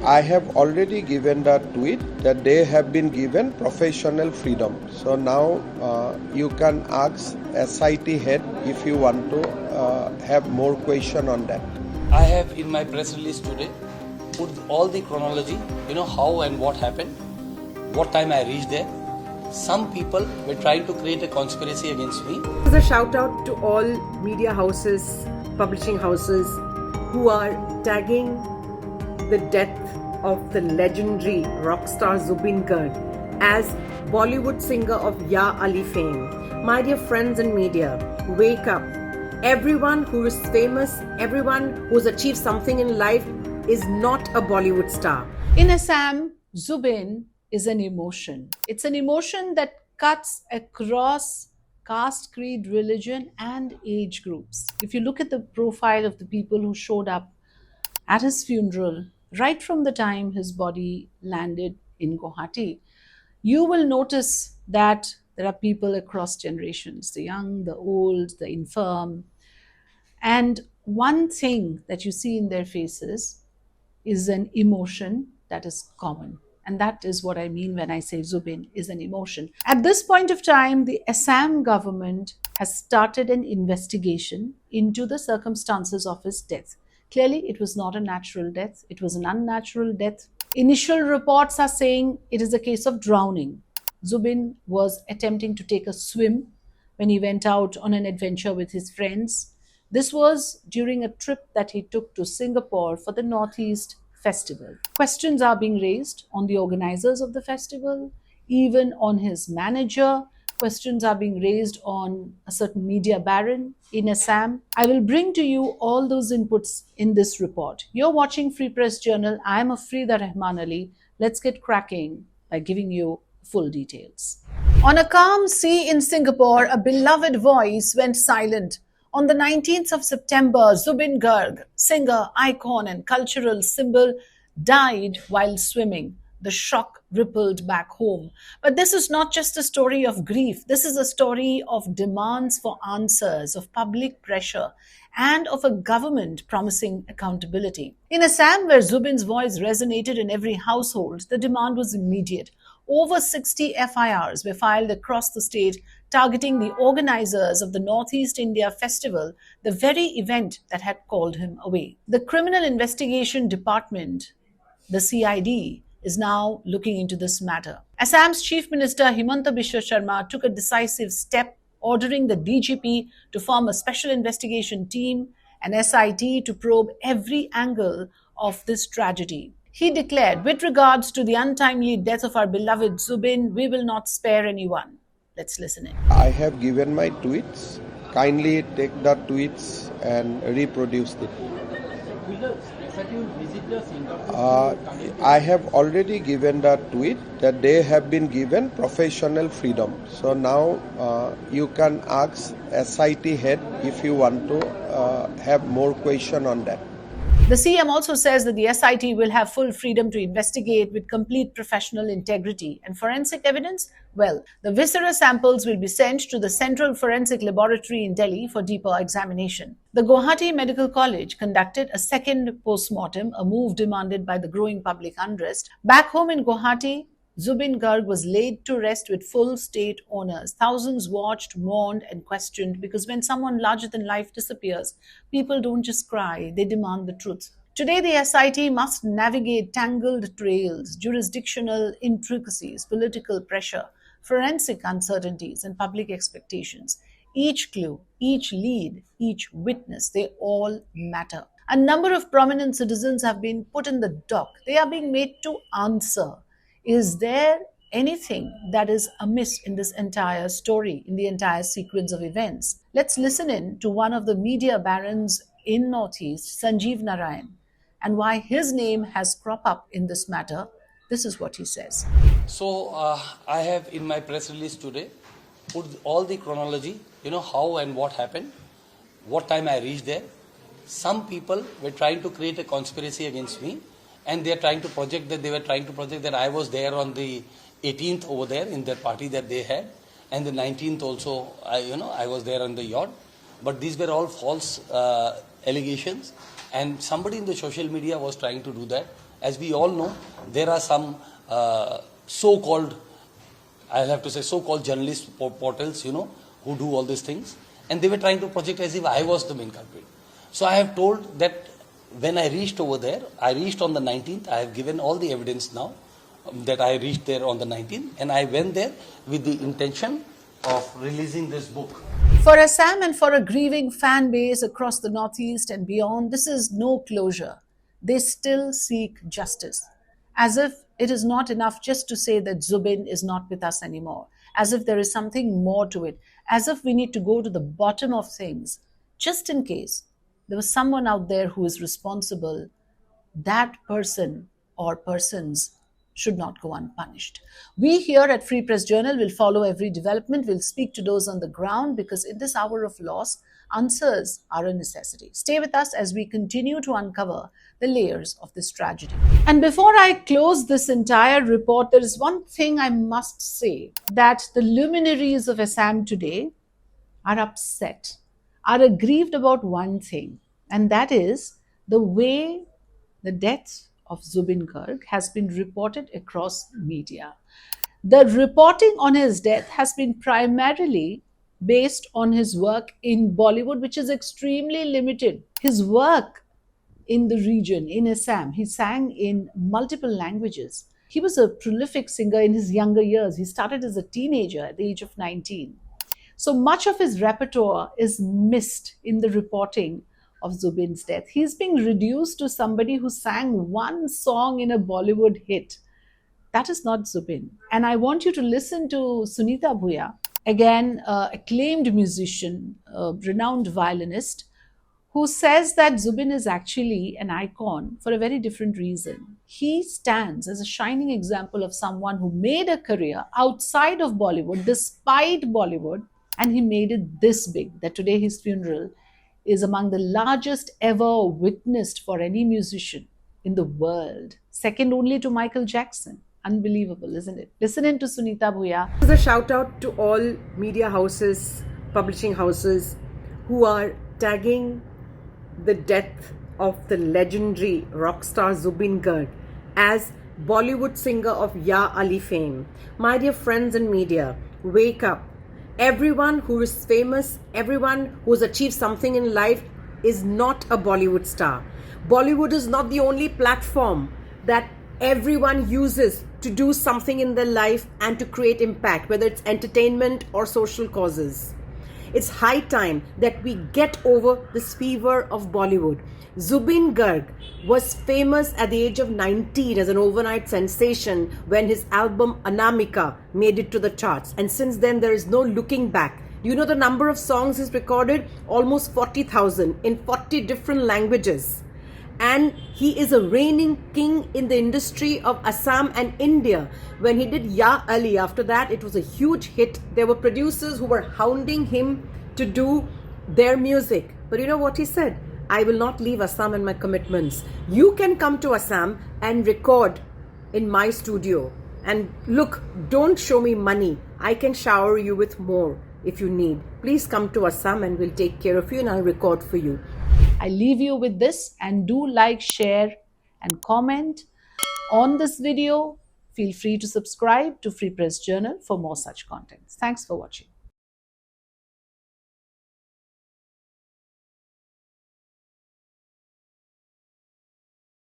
I have already given the tweet that they have been given professional freedom. So now you can ask SIT head if you want to have more question on that. I have in my press release today put all the chronology, how and what happened, what time I reached there. Some people were trying to create a conspiracy against me. There's a shout out to all media houses, publishing houses who are tagging the death of the legendary rock star Zubeen Garg as Bollywood singer of Ya Ali fame. My dear friends in media, wake up. Everyone who is famous, everyone who's achieved something in life is not a Bollywood star. In Assam, Zubeen is an emotion. It's an emotion that cuts across caste, creed, religion, and age groups. If you look at the profile of the people who showed up at his funeral, right from the time his body landed in Gauhati, you will notice that there are people across generations, the young, the old, the infirm. And one thing that you see in their faces is an emotion that is common. And that is what I mean when I say Zubeen is an emotion. At this point of time, the Assam government has started an investigation into the circumstances of his death. Clearly, it was not a natural death. It was an unnatural death. Initial reports are saying it is a case of drowning. Zubeen was attempting to take a swim when he went out on an adventure with his friends. This was during a trip that he took to Singapore for the Northeast Festival. Questions are being raised on the organizers of the festival, even on his manager. Questions are being raised on a certain media baron in Assam. I will bring to you all those inputs in this report. You're watching Free Press Journal. I'm Afrida Rahman Ali. Let's get cracking by giving you full details. On a calm sea in Singapore, a beloved voice went silent. On the 19th of September, Zubeen Garg, singer, icon and cultural symbol, died while swimming. The shock rippled back home. But this is not just a story of grief. This is a story of demands for answers, of public pressure, and of a government promising accountability. In Assam, where Zubeen's voice resonated in every household, the demand was immediate. Over 60 FIRs were filed across the state targeting the organizers of the Northeast India Festival, the very event that had called him away. The Criminal Investigation Department, the CID, is now looking into this matter. Assam's Chief Minister Himanta Biswa Sarma took a decisive step, ordering the DGP to form a special investigation team, an SIT to probe every angle of this tragedy. He declared, with regards to the untimely death of our beloved Zubeen, we will not spare anyone. Let's listen in. I have given my tweets. Kindly take the tweets and reproduce it. I have already given the tweet that they have been given professional freedom. So now you can ask SIT head if you want to have more question on that. The CM also says that the SIT will have full freedom to investigate with complete professional integrity. And forensic evidence? Well, the viscera samples will be sent to the Central Forensic Laboratory in Delhi for deeper examination. The Gauhati Medical College conducted a second postmortem, a move demanded by the growing public unrest. Back home in Gauhati, Zubeen Garg was laid to rest with full state honors. Thousands watched, mourned, and questioned because when someone larger than life disappears, people don't just cry, they demand the truth. Today, the SIT must navigate tangled trails, jurisdictional intricacies, political pressure, forensic uncertainties, and public expectations. Each clue, each lead, each witness, they all matter. A number of prominent citizens have been put in the dock. They are being made to answer. Is there anything that is amiss in this entire story, in the entire sequence of events? Let's listen in to one of the media barons in Northeast, Sanjeev Narayan, and why his name has cropped up in this matter. This is what he says. So I have in my press release today put all the chronology, how and what happened, what time I reached there. Some people were trying to create a conspiracy against me. And they were trying to project that I was there on the 18th over there in that party that they had, and the 19th also, I was there on the yacht. But these were all false allegations, and somebody in the social media was trying to do that, as we all know, there are some so-called, I'll have to say, so-called journalist portals, who do all these things. And they were trying to project as if I was the main culprit. So I have told that when I reached over there, I reached on the 19th. I have given all the evidence now that I reached there on the 19th. And I went there with the intention of releasing this book. For Assam and for a grieving fan base across the Northeast and beyond, this is no closure. They still seek justice. As if it is not enough just to say that Zubeen is not with us anymore. As if there is something more to it. As if we need to go to the bottom of things. Just in case there was someone out there who is responsible, that person or persons should not go unpunished. We here at Free Press Journal will follow every development. We'll speak to those on the ground because in this hour of loss, answers are a necessity. Stay with us as we continue to uncover the layers of this tragedy. And before I close this entire report, there is one thing I must say, that the luminaries of Assam today are upset, are aggrieved about one thing, and that is the way the death of Zubeen Garg has been reported across media. The reporting on his death has been primarily based on his work in Bollywood, which is extremely limited. His work in the region, in Assam, he sang in multiple languages. He was a prolific singer in his younger years. He started as a teenager at the age of 19. So much of his repertoire is missed in the reporting of Zubeen's death. He's being reduced to somebody who sang one song in a Bollywood hit. That is not Zubeen. And I want you to listen to Sunita Bhuya, again, acclaimed musician, renowned violinist, who says that Zubeen is actually an icon for a very different reason. He stands as a shining example of someone who made a career outside of Bollywood, despite Bollywood, and he made it this big that today his funeral is among the largest ever witnessed for any musician in the world, second only to Michael Jackson. Unbelievable, isn't it? Listen in to Sunita Bhuya. This is a shout out to all media houses, publishing houses who are tagging the death of the legendary rock star Zubeen Garg as Bollywood singer of Ya Ali fame. My dear friends in media, wake up. Everyone who is famous, everyone who has achieved something in life is not a Bollywood star. Bollywood is not the only platform that everyone uses to do something in their life and to create impact, whether it's entertainment or social causes. It's high time that we get over this fever of Bollywood. Zubeen Garg was famous at the age of 19 as an overnight sensation when his album Anamika made it to the charts. And since then, there is no looking back. You know the number of songs he's recorded? Almost 40,000 in 40 different languages. And he is a reigning king in the industry of Assam and India. When he did Ya Ali, after that, it was a huge hit. There were producers who were hounding him to do their music. But you know what he said? I will not leave Assam and my commitments. You can come to Assam and record in my studio. And look, don't show me money. I can shower you with more if you need. Please come to Assam and we'll take care of you and I'll record for you. I leave you with this, and do like, share and comment on this video. Feel free to subscribe to Free Press Journal for more such content. Thanks for watching.